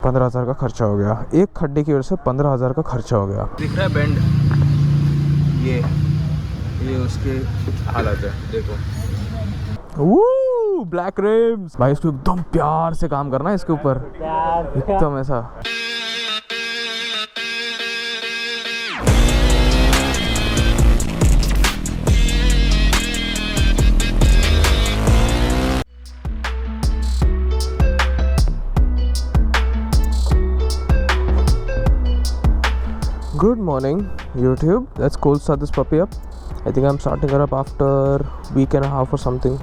15,000 का खर्चा हो गया। एक खड्डे की वजह से 15,000 का खर्चा हो गया। दिख रहा है बेंड, ये उसके हालत है, देखो। वो ब्लैक रिम्स भाई, इसको एकदम प्यार से काम करना है इसके ऊपर, एकदम ऐसा। Good morning YouTube, let's cold start this puppy up. I think I'm starting her up after week and a half or something.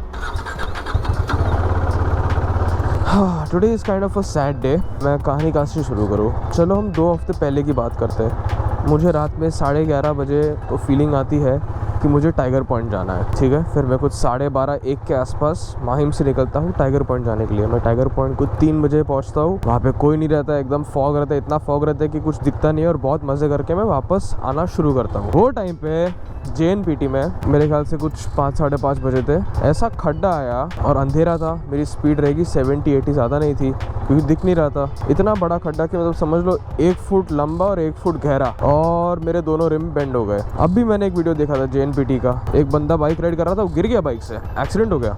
Today is kind of a sad day. मैं कहानी कहाँ से शुरू करूँ? चलो हम 2 हफ्ते पहले की बात करते हैं। मुझे रात में 11:30 बजे तो फीलिंग आती है कि मुझे टाइगर पॉइंट जाना है, ठीक है। फिर मैं कुछ 12:30-1 के आसपास माहिम से निकलता हूँ टाइगर पॉइंट जाने के लिए। मैं टाइगर पॉइंट कुछ 3 बजे पहुँचता हूँ। वहाँ पे कोई नहीं रहता है, एकदम फॉग रहता है, इतना फॉग रहता है कि कुछ दिखता नहीं है, और बहुत मज़े करके मैं वापस आना शुरू करता हूँ। वो टाइम पे JNPT में मेरे ख्याल से कुछ 5-5:30 बजे थे, ऐसा खड्डा आया और अंधेरा था। मेरी स्पीड रहेगी 70-80, ज़्यादा नहीं थी क्योंकि दिख नहीं रहा था। इतना बड़ा खड्डा कि मतलब समझ लो 1 फुट लंबा और 1 फुट गहरा, और मेरे दोनों रिम बेंड हो गए। अब भी मैंने एक वीडियो देखा था JNPT का, एक बंदा बाइक राइड कर रहा था, वो गिर गया बाइक से, एक्सीडेंट हो गया।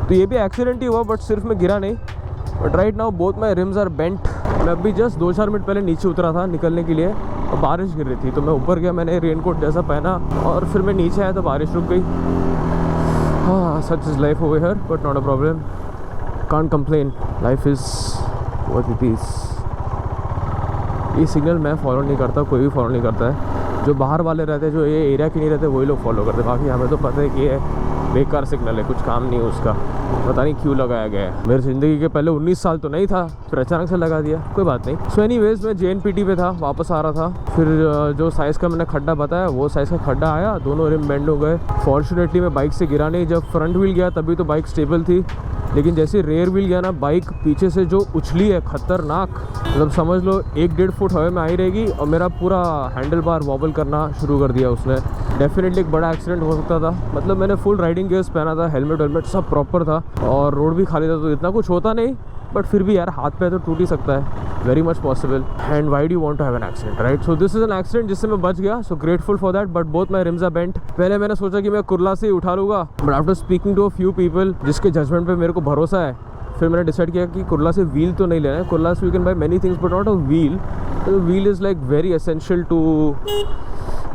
तो ये भी एक्सीडेंट ही हुआ, बट सिर्फ मैं गिरा नहीं। But right now both my rims are bent. मैं अभी जस्ट 2-4 मिनट पहले नीचे उतरा था निकलने के लिए, और बारिश गिर रही थी, तो मैं ऊपर गया, मैंने रेनकोट जैसा पहना, और फिर मैं नीचे आया तो बारिश रुक गई। हाँ, such is life over here, but not a problem, can't complain, life is what it is. ये सिग्नल मैं फॉलो नहीं करता, कोई भी फॉलो नहीं करता है। जो बाहर वाले रहते हैं, जो ये एरिया के नहीं रहते, वही लोग फॉलो करते हैं। बाकी हमें तो पता है कि ये बेकार सिग्नल है, कुछ काम नहीं है उसका, पता नहीं क्यों लगाया गया है। मेरी ज़िंदगी के पहले 19 साल तो नहीं था, फिर अचानक से लगा दिया, कोई बात नहीं। सो एनीवेज, मैं JNPT पे था, वापस आ रहा था। फिर जो साइज़ का मैंने खड्डा बताया, वो साइज़ का खड्डा आया, दोनों रिम बेंड हो गए। फॉर्चुनेटली मैं बाइक से गिरा नहीं। जब फ्रंट व्हील गया तभी तो बाइक स्टेबल थी, लेकिन जैसे रेयर व्हील गया ना, बाइक पीछे से जो उछली है खतरनाक, मतलब समझ लो 1-1.5 फुट हवा में आई रहेगी, और मेरा पूरा हैंडल बार वॉबल करना शुरू कर दिया उसने। डेफिनेटली एक बड़ा एक्सीडेंट हो सकता था। मतलब मैंने फुल राइडिंग गियर्स पहना था, हेलमेट सब प्रॉपर था, और रोड भी खाली था, तो इतना कुछ होता नहीं। बट फिर भी यार, हाथ पे तो टूट ही सकता है, very much possible. And why do want to have an accident, right? So this is an accident जिससे मैं बच गया, so grateful for that. But both my rims are bent. पहले मैंने सोचा कि मैं कुर्ला से ही उठा लूँगा, but after speaking to a few people जिसके जजमेंट पे मेरे को भरोसा है, फिर मैंने डिसाइड किया कि कुर्ला से व्हील तो नहीं लेना है। कुर्ला से you can buy many things but not a wheel. Wheel is like very essential to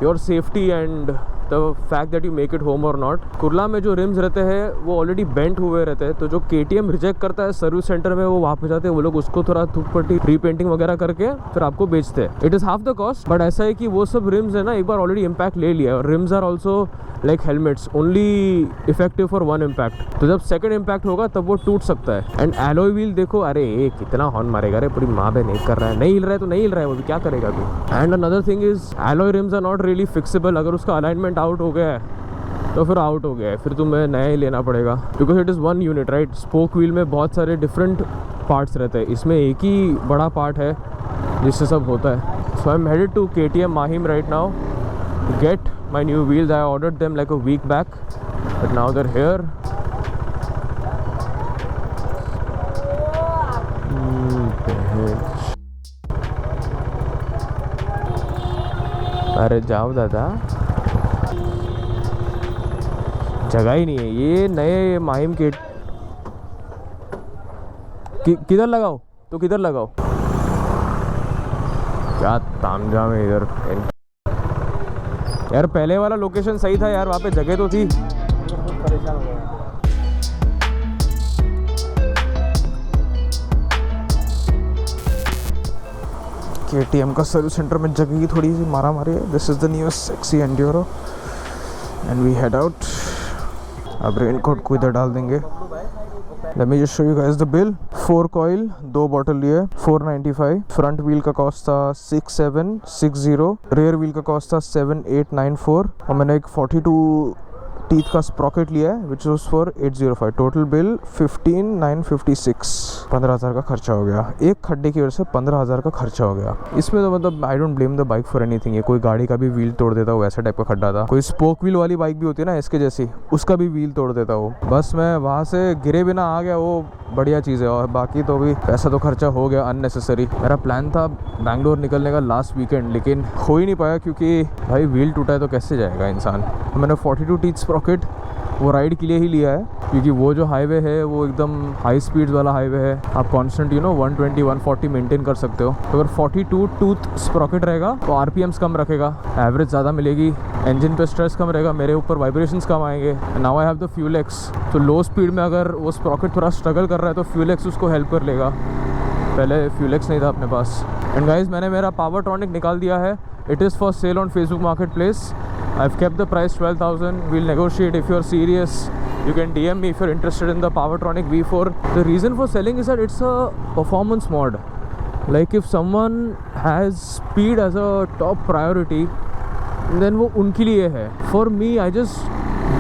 your safety and the fact that you make it home or not. Kurla में जो रिम्स रहते हैं वो ऑलरेडी बेंट हुए रहते हैं, तो जो KTM रिजेक्ट करता है सर्विस सेंटर में, वो वहाँ पे जाते हैं, वो लोग उसको थोड़ा थूक पट्टी रीपेंटिंग वगैरह करके फिर आपको बेचते हैं। It is half the cost, but ऐसा है कि वो सब रिम्स है ना, एक बार ऑलरेडी इम्पैक्ट ले लिया है, और rims are also like helmets, only effective for 1 impact. तो जब सेकंड इम्पैक्ट होगा तब वो टूट सकता है। एंड एलॉय व्हील देखो, अरे ये कितना हॉर्न मारेगा रे, पूरी माँ पे नहीं कर रहा है, नहीं हिल रहा है तो नहीं हिल रहा है, वो भी क्या करेगा तू। And another thing is alloy rims are not really fixable. अगर उसका अलाइनमेंट आउट हो गया है तो फिर आउट हो गया है, फिर तुम्हें नया ही लेना पड़ेगा, because it is 1 unit, right? Spoke wheel में बहुत सारे डिफरेंट पार्ट्स रहते हैं, इसमें एक ही बड़ा पार्ट है जिससे सब होता है। So I am headed to KTM Mahim right now to get my new wheels. I ordered them like a week back, but now they're here. अरे जाओ दादा, जगह ही नहीं है। ये नए माहिम के किधर लगाओ, तो किधर लगाओ, क्या तामझाम है इधर यार। पहले वाला लोकेशन सही था यार, वहाँ पे जगह तो थी। KTM का सर्विस सेंटर में जगह की थोड़ी सी मारा मारी है। This is the newest sexy enduro and we head out. अब रेनकोट को इधर डाल देंगे। Let me just show you guys the bill. 4 coil, 2 bottle लिए, 495। फ्रंट व्हील का कॉस्ट था 6760, रेयर व्हील का कॉस्ट था 7894, और मैंने एक 42 टीथ का स्प्रॉकेट लिया है which was for 805। Total bill 15,956। 15,000 का खर्चा हो गया। एक खड्डे की वजह से 15,000 का खर्चा हो गया। इसमें तो मतलब I don't blame the bike for anything. ये कोई गाड़ी का भी व्हील तोड़ देता हो, वैसा टाइप का खड्डा था। कोई स्पोक व्हील वाली बाइक भी होती है ना इसके जैसी, उसका भी व्हील तोड़ देता हो। बस मैं वहाँ से गिरे बिना आ गया, वो बढ़िया चीज़ है। और बाकी तो भी पैसा तो खर्चा हो गया अननेसेसरी। मेरा प्लान था बैंगलोर निकलने का लास्ट वीकेंड, लेकिन हो ही नहीं पाया क्योंकि भाई व्हील टूटा है तो कैसे जाएगा इंसान। मैंने 42 टीथ स्प्रॉकेट वो राइड के लिए ही लिया है क्योंकि वो जो हाईवे है वो एकदम हाई स्पीड्स वाला हाईवे है। आप कांस्टेंट 120 140 मेंटेन कर सकते हो। तो अगर 42 टूथ स्प्रॉकेट रहेगा तो आरपीएम्स कम रखेगा, एवरेज ज़्यादा मिलेगी, इंजन पे स्ट्रेस कम रहेगा, मेरे ऊपर वाइब्रेशंस कम आएंगे। Now I have the fuel x, तो लो स्पीड में अगर वो स्प्रॉकेट थोड़ा स्ट्रगल कर रहा है तो फ्यूल एक्स उसको हेल्प कर लेगा। पहले फ्यूल एक्स नहीं था अपने पास। एंड गाइज मैंने मेरा पावरट्रॉनिक निकाल दिया है। It is for sale on Facebook market place. I've kept the price 12,000. We'll negotiate if you're serious. You can DM me if you're interested in the Powertronic V4. The reason for selling is that it's a performance mod. Like if someone has speed as a top priority, then वो उनके लिए है. For me, I just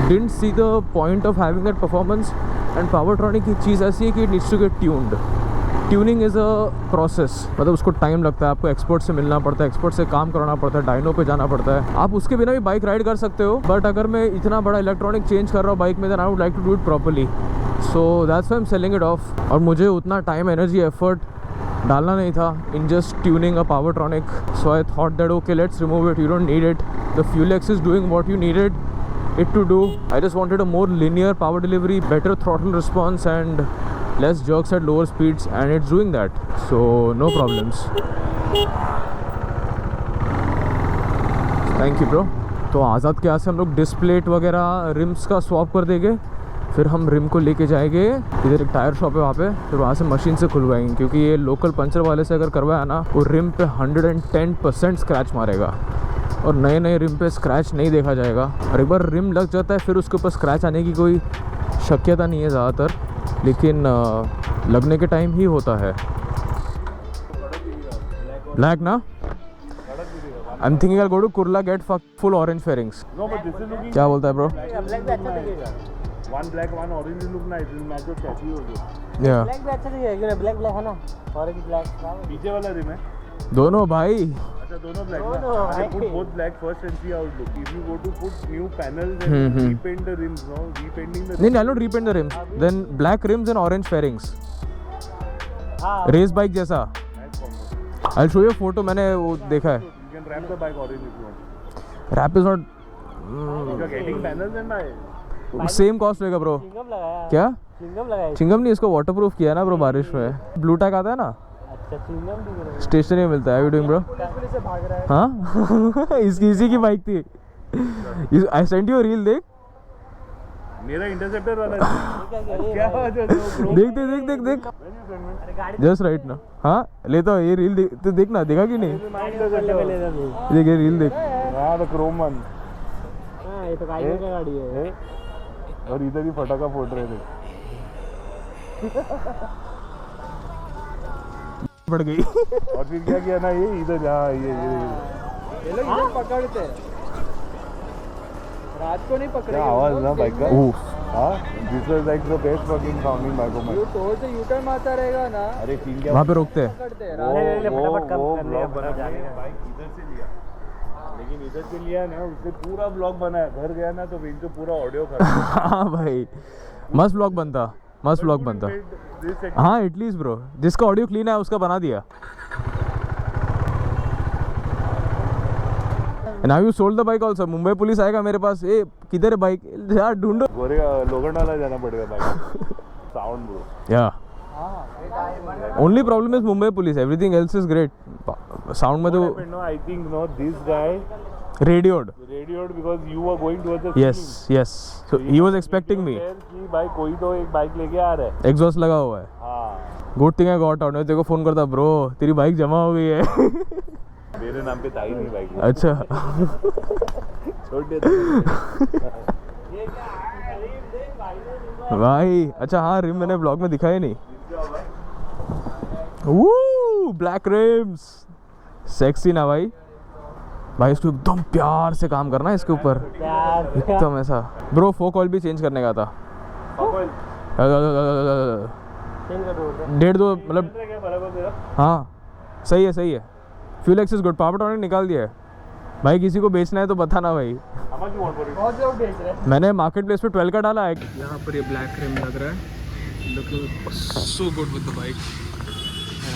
didn't see the point of having that performance. And Powertronic की चीज़ ऐसी है कि it needs to get tuned. Tuning is a process, मतलब उसको टाइम लगता है। आपको एक्सपर्ट से मिलना पड़ता है, एक्सपर्ट से काम कराना पड़ता है, डायनो पे जाना पड़ता है। आप उसके बिना भी बाइक राइड कर सकते हो, बट अगर मैं इतना बड़ा इलेक्ट्रॉनिक चेंज कर रहा हूँ बाइक में, then I would like to do it properly. So that's why I am selling it off. और मुझे उतना टाइम, एनर्जी, एफर्ट डालना नहीं था in just tuning a powertronic. So I thought that okay let's remove it, you don't need it, the fuel x is doing what you needed it to do. I just wanted a more linear power delivery, better throttle response and less jerks at lower speeds, and it's doing that, so no problems. Thank you bro. तो आज़ाद के यहाँ से हम लोग डिस्प्लेट वगैरह RIMS का swap कर देंगे, फिर हम रिम को लेके जाएंगे इधर एक टायर शॉप है वहाँ पे, फिर वहाँ से मशीन से खुलवाएंगे क्योंकि ये लोकल पंचर वाले से अगर करवाया ना वो रिम पे 110% स्क्रैच मारेगा और नए नए रिम पे स्क्रैच नहीं देखा जाएगा। और एक बार रिम लग जाता है फिर उसके ऊपर स्क्रैच आने की कोई शक्यता नहीं है ज़्यादातर, लेकिन लगने के टाइम ही होता है। ब्लैक ना, I am thinking I go to Kurla get full orange fairings. क्या बोलता है bro? One black, one orange look nice. This match with chassis also. Yeah. Black भी अच्छा दिखेगा, ब्लैक ब्लैक है ना, ऑरेंज ब्लैक। पीछे वाला रिम है। दोनों भाई। अच्छा दोनों black ना। दोनों I put भाई। both black first and see how it looks. If you go to put new panels and repaint the rims, no, repainting the. नहीं, I'll not repaint the rims. Then black rims and orange fairings. हाँ। Race bike जैसा। Nice combo. I'll show you a photo, मैंने वो देखा है। You can wrap the bike orange if you want. Wrap is not If you're getting panels and I. Same cost रहेगा bro. Chewing gum लगाया। क्या चिंगम लगाया। चिंगम नहीं, इसको वाटरप्रूफ किया है ना ब्रो बारिश में। ब्लू टैग आता है ना, अच्छा चिंगम भी गिरा। स्टेशनरी में मिलता है। You doing bro? पुलिस से भाग रहा है। हाँ इसी की बाइक थी। आई सेंड यू रील, देख मेरा इंटरसेप्टर वाला क्या बात है bro? देख देख देख देख देख गाड़ी जस्ट राइट ना। हाँ लेता हूँ ये रील, तो देखना, देखा कि नहीं? देख ये रील देख। हाँ तो क्रोम वन। हाँ ये तो गाड़ी का गाड़ी है। और इधर ही फटाका फोड़ रहे थे। पड़ गई। और फिर क्या किया ना, ये इधर ये लोग इधर पकड़ते हैं, रात को नहीं पकड़े। क्या आवाज ना बाइक का। Oof. हाँ, this was like the best fucking sounding bike of my. You toll से यूटर्न मारता रहेगा ना, अरे सीन क्या वहाँ पे रोकते हैं। पकड़ते हैं। वो ब्लॉग बना बाइक इधर से लिया, लेकिन इधर से लिया ना उससे पूरा ब्लॉग बनाया। घर गया ना तो इनसे पूरा ऑडियो खराब। हाँ भाई मस्त ब्लॉग बनता, मस्त ब्लॉग बनता। हाँ एटलीस्ट ब्रो, जिसका ऑडियो क्लीन है उसका बना दिया। Now you sold the bike also. Mumbai police आएगा मेरे पास, ए किधर है बाइक, यार ढूंढो। गोरे लोखंडाला जाना पड़ेगा बाइक। Sound bro. या only problem is Mumbai police, everything else is great. Sound में तो No, I think no, this guy radioed. because you were going towards the yes yes, so he was expecting me. कि भाई कोई तो एक bike लेके आ रहा है। एग्जॉस्ट लगा हुआ है। हाँ, good thing I got out. मैं तेरे को फोन करता, ब्रो तेरी बाइक जमा हो गई है। मेरे नाम पे था ही नहीं बाइक। अच्छा छोड़ दे भाई। अच्छा हाँ, रिम मैंने ब्लॉग में दिखाया नहीं। ब्लैक रिम्स सेक्सी ना भाई। भाई इसको एकदम प्यार से काम करना है इसके ऊपर, एकदम ऐसा। ब्रो फोक ऑयल भी चेंज करने का था। डेढ़ दो मतलब, हाँ सही है सही है। Fuel axis good, power tonic निकाल दिया है भाई। किसी को बेचना है तो बताना भाई। बहुत लोग बेच रहे हैं। मैंने मार्केट प्लेस पे 12 का डाला है। यहाँ पर ये ब्लैक रिम लग रहा है, looking so good with the bike.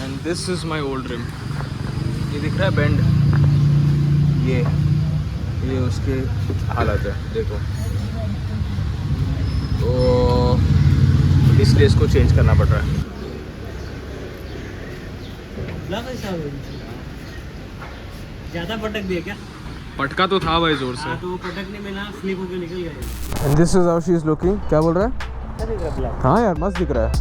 And this is my old rim. ये दिख रहा है बेंड, ये उसके हालत है देखो। तो इसलिए इसको चेंज करना पड़ रहा है। ज़्यादा पटक दिया क्या? पटका तो था भाई जोर से। तो वो पटकने में ना स्लिप होकर निकल गया। And this is how she is looking. क्या बोल रहा है? हाँ यार मस्त दिख रहा है।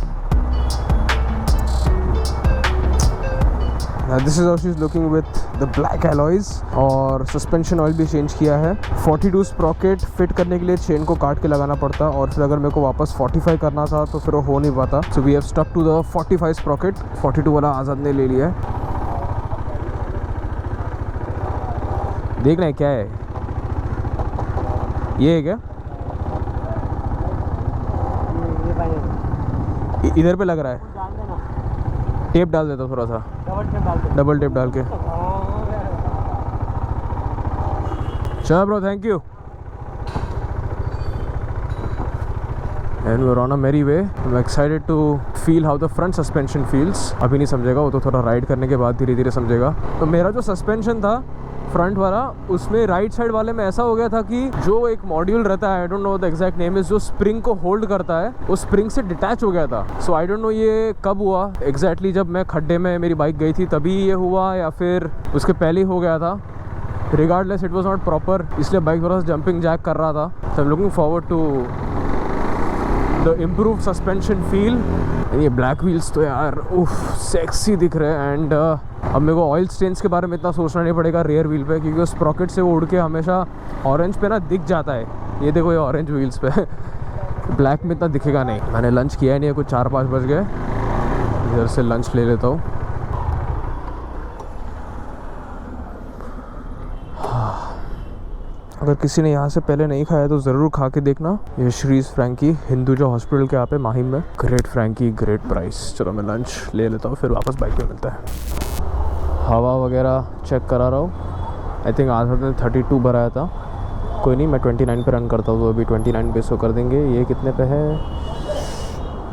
This is how she is looking with the black alloys. और सस्पेंशन ऑयल भी चेंज किया है। 42 स्प्रॉकेट फिट करने के लिए चेन को काट के लगाना पड़ता, और फिर अगर मेरे को वापस 45 करना था तो फिर वो हो नहीं पाता। So we have stuck to the 45 sprocket. 42 वाला आज़ाद ने ले लिया है। देखना है क्या है ये है क्या? इधर पे लग रहा है। टेप डाल देता थोड़ा सा, डबल टेप डाल के। चलो bro, thank you. And we are on a merry way. I am excited to feel how the front suspension feels. अभी नहीं समझेगा वो, तो थोड़ा राइड करने के बाद धीरे धीरे समझेगा। तो मेरा जो सस्पेंशन था फ्रंट वाला, उसमें राइट साइड वाले में ऐसा हो गया था कि जो एक मॉड्यूल रहता है, I don't know the exact name is, जो स्प्रिंग को होल्ड करता है, वो स्प्रिंग से डिटैच हो गया था। सो आई डोंट नो ये कब हुआ एग्जैक्टली। जब मैं खड्डे में मेरी बाइक गई थी तभी ये हुआ, या फिर उसके पहले ही हो गया था। Regardless it was not proper, इसलिए बाइक थोड़ा सा जंपिंग जैक कर रहा था। So I am looking forward to the improve suspension feel. ये ब्लैक व्हील्स तो यार उफ सेक्सी दिख रहे हैं। एंड अब मेरे को ऑयल स्टेन्स के बारे में इतना सोचना नहीं पड़ेगा रियर व्हील पे, क्योंकि उस स्प्रॉकेट से वो उड़ के हमेशा ऑरेंज पे ना दिख जाता है। ये देखो ये ऑरेंज व्हील्स पे ब्लैक में इतना दिखेगा नहीं। मैंने लंच किया ही नहीं है, कुछ 4-5 बज गए। इधर से लंच ले लेता हूँ। अगर किसी ने यहाँ से पहले नहीं खाया तो ज़रूर खा के देखना। ये श्रीज फ्रैंकी हिंदुजा हॉस्पिटल के यहाँ पे माहिम में। Great frankie, great price. चलो मैं लंच ले लेता हूँ, फिर वापस बाइक पे मिलता है। हवा वगैरह चेक करा रहा हूँ। आई थिंक आज ने 32 भराया था। कोई नहीं, मैं 29 पे रन करता हूँ, तो अभी 29 पे शो कर देंगे। ये कितने पे है?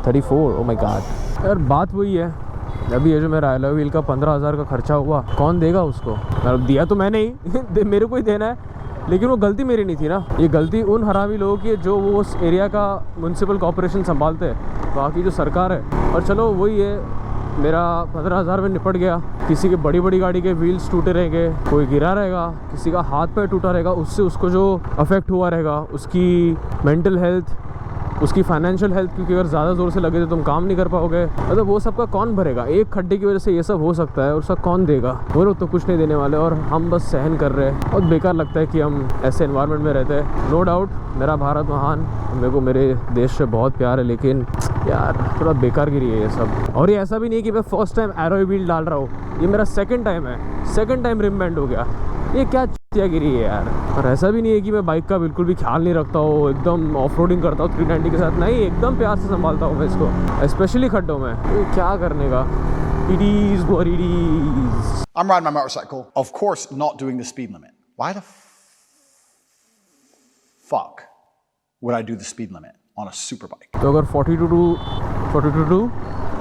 34। ओ माय गॉड यार, बात वही है। अभी ये जो मेरा एलॉय व्हील का 15,000 का खर्चा हुआ, कौन देगा उसको? मतलब दिया तो मैंने ही मेरे को ही देना है, लेकिन वो गलती मेरी नहीं थी ना। ये गलती उन हरामी लोगों की है जो वो उस एरिया का म्यूनसिपल कॉर्पोरेशन संभालते हैं, बाकी जो सरकार है। और चलो वही है, मेरा 15,000 में निपट गया। किसी के बड़ी बड़ी गाड़ी के व्हील्स टूटे रहेंगे, कोई गिरा रहेगा, किसी का हाथ पैर टूटा रहेगा, उससे उसको जो अफेक्ट हुआ रहेगा, उसकी मेंटल हेल्थ, उसकी फाइनेंशियल हेल्थ, क्योंकि अगर ज़्यादा ज़ोर से लगे तो तुम काम नहीं कर पाओगे। मतलब वो सब का कौन भरेगा? एक खड्डे की वजह से ये सब हो सकता है, और उसका कौन देगा? वो लोग तो कुछ नहीं देने वाले, और हम बस सहन कर रहे हैं। बहुत बेकार लगता है कि हम ऐसे एनवायरनमेंट में रहते हैं। नो डाउट मेरा भारत महान, मेरे को मेरे देश से बहुत प्यार है, लेकिन यार थोड़ा बेकार गिरी है ये सब। और ये ऐसा भी नहीं है कि मैं फर्स्ट टाइम एलॉय व्हील डाल रहा हूँ, ये मेरा सेकंड टाइम है। सेकंड टाइम रिम बेंड हो गया। ये क्या गिरी है यार। और ऐसा भी नहीं है कि मैं बाइक का बिल्कुल भी ख्याल नहीं रखता हूँ, एकदम ऑफ रोडिंग करता हूँ 390 के साथ। नहीं, एकदम प्यार से संभालता हूँ मैं इसको, स्पेशली खड्डों में। तो क्या करने का? It is what it is. I'm riding my motorcycle, of course not doing the speed limit. Why the fuck would I do the speed limit on a super bike? तो अगर 42 to